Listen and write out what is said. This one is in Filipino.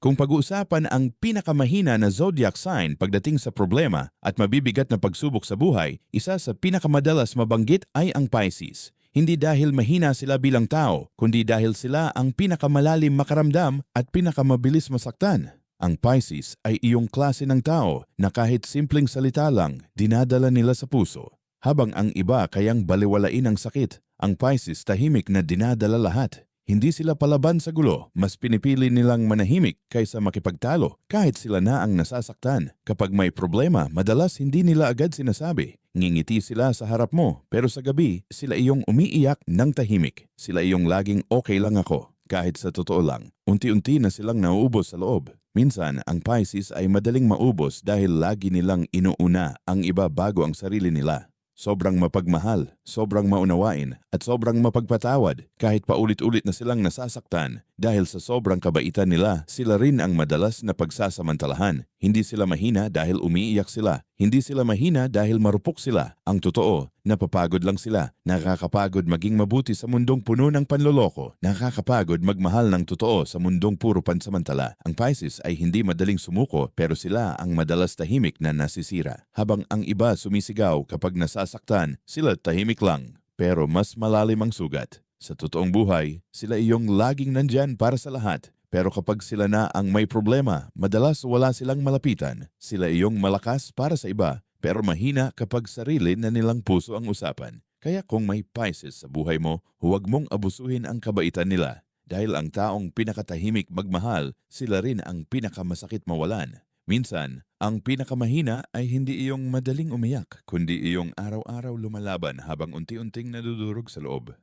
Kung pag-uusapan ang pinakamahina na zodiac sign pagdating sa problema at mabibigat na pagsubok sa buhay, isa sa pinakamadalas mabanggit ay ang Pisces. Hindi dahil mahina sila bilang tao, kundi dahil sila ang pinakamalalim makaramdam at pinakamabilis masaktan. Ang Pisces ay iyong klase ng tao na kahit simpleng salita lang, dinadala nila sa puso. Habang ang iba kayang baliwalain ang sakit, ang Pisces tahimik na dinadala lahat. Hindi sila palaban sa gulo, mas pinipili nilang manahimik kaysa makipagtalo kahit sila na ang nasasaktan. Kapag may problema, madalas hindi nila agad sinasabi. Ngingiti sila sa harap mo, pero sa gabi, sila iyong umiiyak ng tahimik. Sila iyong laging okay lang ako, kahit sa totoo lang. Unti-unti na silang nauubos sa loob. Minsan, ang Pisces ay madaling maubos dahil lagi nilang inuuna ang iba bago ang sarili nila. Sobrang mapagmahal, sobrang maunawain, at sobrang mapagpatawad kahit paulit-ulit na silang nasasaktan. Dahil sa sobrang kabaitan nila, sila rin ang madalas na pagsasamantalahan. Hindi sila mahina dahil umiiyak sila. Hindi sila mahina dahil marupok sila. Ang totoo, napapagod lang sila. Nakakapagod maging mabuti sa mundong puno ng panloloko. Nakakapagod magmahal ng totoo sa mundong puro pansamantala. Ang Pisces ay hindi madaling sumuko pero sila ang madalas tahimik na nasisira. Habang ang iba sumisigaw kapag nasasaktan, sila tahimik lang. Pero mas malalim ang sugat. Sa totoong buhay, sila iyong laging nandyan para sa lahat. Pero kapag sila na ang may problema, madalas wala silang malapitan. Sila iyong malakas para sa iba, pero mahina kapag sarili na nilang puso ang usapan. Kaya kung may Pisces sa buhay mo, huwag mong abusuhin ang kabaitan nila. Dahil ang taong pinakatahimik magmahal, sila rin ang pinakamasakit mawalan. Minsan, ang pinakamahina ay hindi iyong madaling umiyak, kundi iyong araw-araw lumalaban habang unti-unting nadudurog sa loob.